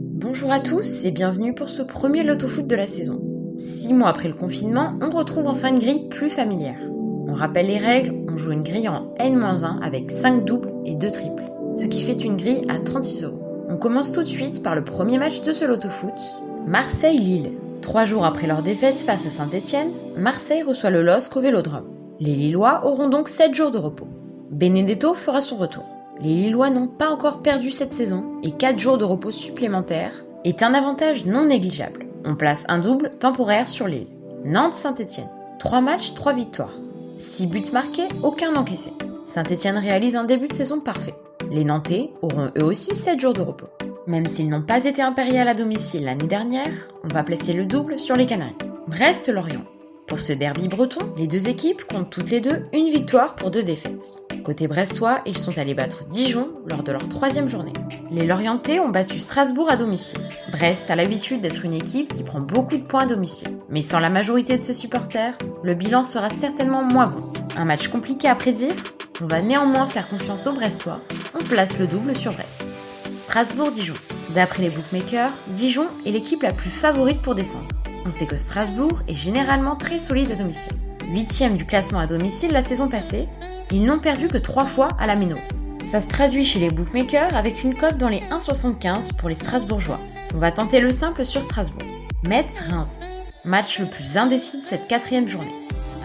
Bonjour à tous et bienvenue pour ce premier Loto-Foot de la saison. 6 mois après le confinement, on retrouve enfin une grille plus familière. On rappelle les règles, on joue une grille en N-1 avec 5 doubles et 2 triples, ce qui fait une grille à 36€. On commence tout de suite par le premier match de ce Loto-Foot, Marseille-Lille. 3 jours après leur défaite face à Saint-Etienne, Marseille reçoit le LOSC au Vélodrome. Les Lillois auront donc 7 jours de repos. Benedetto fera son retour. Les Lillois n'ont pas encore perdu cette saison et 4 jours de repos supplémentaires est un avantage non négligeable. On place un double temporaire sur Lille. Nantes-Saint-Etienne. 3 matchs, 3 victoires. 6 buts marqués, aucun encaissé. Saint-Etienne réalise un début de saison parfait. Les Nantais auront eux aussi 7 jours de repos. Même s'ils n'ont pas été impériaux à domicile l'année dernière, on va placer le double sur les Canaries. Brest-Lorient. Pour ce derby breton, les deux équipes comptent toutes les deux une victoire pour 2 défaites. Côté brestois, ils sont allés battre Dijon lors de leur 3e journée. Les Lorientais ont battu Strasbourg à domicile. Brest a l'habitude d'être une équipe qui prend beaucoup de points à domicile. Mais sans la majorité de ses supporters, le bilan sera certainement moins bon. Un match compliqué à prédire, on va néanmoins faire confiance aux Brestois. On place le double sur Brest. Strasbourg-Dijon. D'après les bookmakers, Dijon est l'équipe la plus favorite pour descendre. On sait que Strasbourg est généralement très solide à domicile. 8e du classement à domicile la saison passée, ils n'ont perdu que 3 fois à la Méno. Ça se traduit chez les bookmakers avec une cote dans les 1,75 pour les Strasbourgeois. On va tenter le simple sur Strasbourg. Metz-Reims, match le plus indécis de cette 4e journée,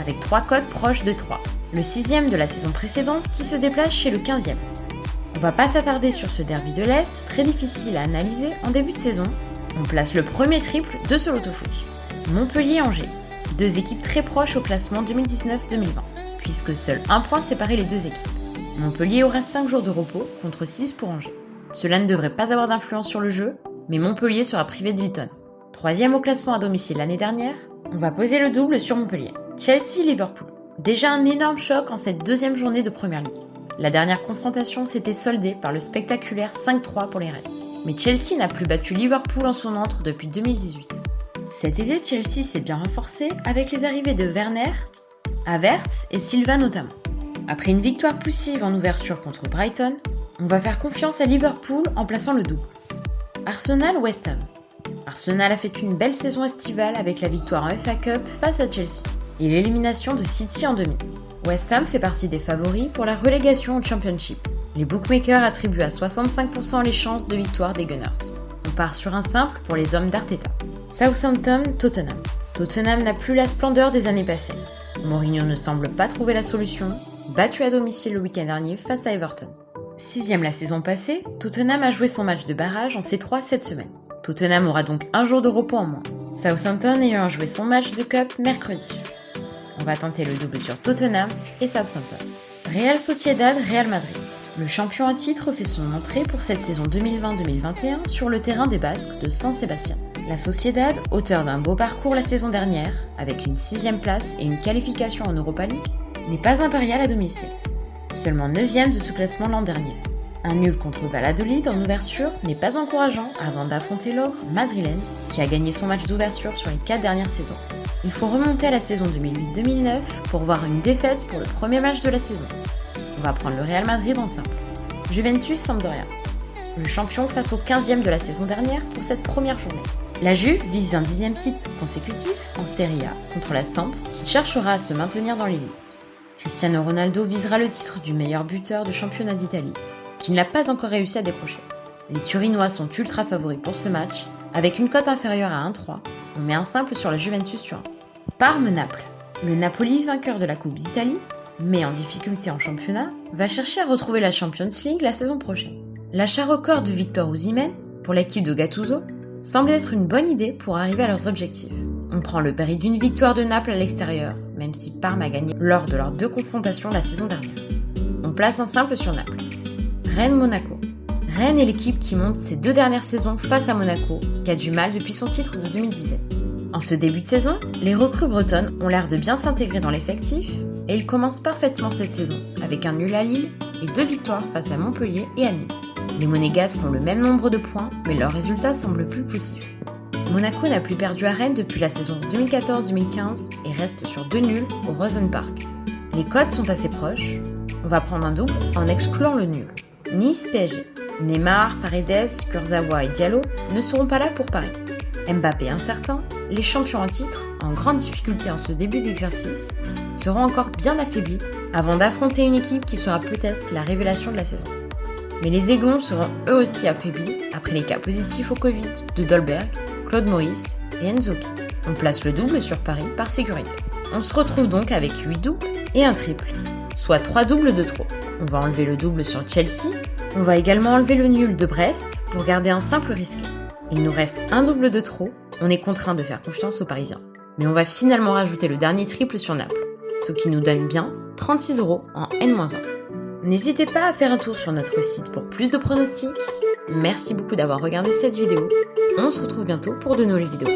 avec 3 cotes proches de 3. Le 6e de la saison précédente qui se déplace chez le 15e. On va pas s'attarder sur ce derby de l'Est, très difficile à analyser en début de saison. On place le premier triple de ce Loto-Foot. Montpellier-Angers, 2 équipes très proches au classement 2019-2020, puisque seul un point séparait les 2 équipes. Montpellier aura 5 jours de repos contre 6 pour Angers. Cela ne devrait pas avoir d'influence sur le jeu, mais Montpellier sera privé de Hilton. 3e au classement à domicile l'année dernière, on va poser le double sur Montpellier. Chelsea-Liverpool, déjà un énorme choc en cette 2e journée de Première Ligue. La dernière confrontation s'était soldée par le spectaculaire 5-3 pour les Reds. Mais Chelsea n'a plus battu Liverpool en son antre depuis 2018. Cet été, Chelsea s'est bien renforcé avec les arrivées de Werner, Havertz et Silva notamment. Après une victoire poussive en ouverture contre Brighton, on va faire confiance à Liverpool en plaçant le double. Arsenal-West Ham. Arsenal a fait une belle saison estivale avec la victoire en FA Cup face à Chelsea et l'élimination de City en demi. West Ham fait partie des favoris pour la relégation au Championship. Les bookmakers attribuent à 65% les chances de victoire des Gunners. On part sur un simple pour les hommes d'Arteta. Southampton-Tottenham. Tottenham n'a plus la splendeur des années passées. Mourinho ne semble pas trouver la solution, battu à domicile le week-end dernier face à Everton. 6e la saison passée, Tottenham a joué son match de barrage en C3 cette semaine. Tottenham aura donc un jour de repos en moins. Southampton ayant joué son match de Cup mercredi. On va tenter le double sur Tottenham et Southampton. Real Sociedad-Real Madrid. Le champion à titre fait son entrée pour cette saison 2020-2021 sur le terrain des Basques de San Sebastián. La Sociedad, auteur d'un beau parcours la saison dernière, avec une 6e place et une qualification en Europa League, n'est pas impériale à domicile. Seulement 9e de ce classement l'an dernier. Un nul contre Valladolid en ouverture n'est pas encourageant avant d'affronter l'or madrilène qui a gagné son match d'ouverture sur les 4 dernières saisons. Il faut remonter à la saison 2008-2009 pour voir une défaite pour le premier match de la saison. On va prendre le Real Madrid en simple. Juventus-Sampdoria. Le champion face au 15e de la saison dernière pour cette première journée. La Juve vise un 10e titre consécutif en Serie A contre la Samp qui cherchera à se maintenir dans l'élite. Cristiano Ronaldo visera le titre du meilleur buteur de championnat d'Italie, qui ne l'a pas encore réussi à décrocher. Les Turinois sont ultra favoris pour ce match, avec une cote inférieure à 1,3. On met un simple sur la Juventus Turin. Parme-Naples. Le Napoli, vainqueur de la Coupe d'Italie, mais en difficulté en championnat, va chercher à retrouver la Champions League la saison prochaine. L'achat record de Victor Osimhen, pour l'équipe de Gattuso, semble être une bonne idée pour arriver à leurs objectifs. On prend le pari d'une victoire de Naples à l'extérieur, même si Parme a gagné lors de leurs 2 confrontations la saison dernière. On place un simple sur Naples. Rennes-Monaco. Rennes est l'équipe qui monte ses 2 dernières saisons face à Monaco, qui a du mal depuis son titre de 2017. En ce début de saison, les recrues bretonnes ont l'air de bien s'intégrer dans l'effectif, et ils commencent parfaitement cette saison, avec un nul à Lille et 2 victoires face à Montpellier et à Nîmes. Les Monégasques ont le même nombre de points, mais leurs résultats semblent plus poussifs. Monaco n'a plus perdu à Rennes depuis la saison 2014-2015 et reste sur 2 nuls au Rosenpark. Les cotes sont assez proches. On va prendre un double en excluant le nul. Nice-PSG. Neymar, Paredes, Kurzawa et Diallo ne seront pas là pour Paris. Mbappé incertain, les champions en titre, en grande difficulté en ce début d'exercice, seront encore bien affaiblis avant d'affronter une équipe qui sera peut-être la révélation de la saison. Mais les Aiglons seront eux aussi affaiblis après les cas positifs au Covid de Dolberg, Claude Maurice et Nzoki. On place le double sur Paris par sécurité. On se retrouve donc avec 8 doubles et un triple, soit 3 doubles de trop. On va enlever le double sur Chelsea, on va également enlever le nul de Brest pour garder un simple risqué. Il nous reste un double de trop, on est contraint de faire confiance aux Parisiens. Mais on va finalement rajouter le dernier triple sur Naples, ce qui nous donne bien 36 € en N-1. N'hésitez pas à faire un tour sur notre site pour plus de pronostics. Merci beaucoup d'avoir regardé cette vidéo. On se retrouve bientôt pour de nouvelles vidéos.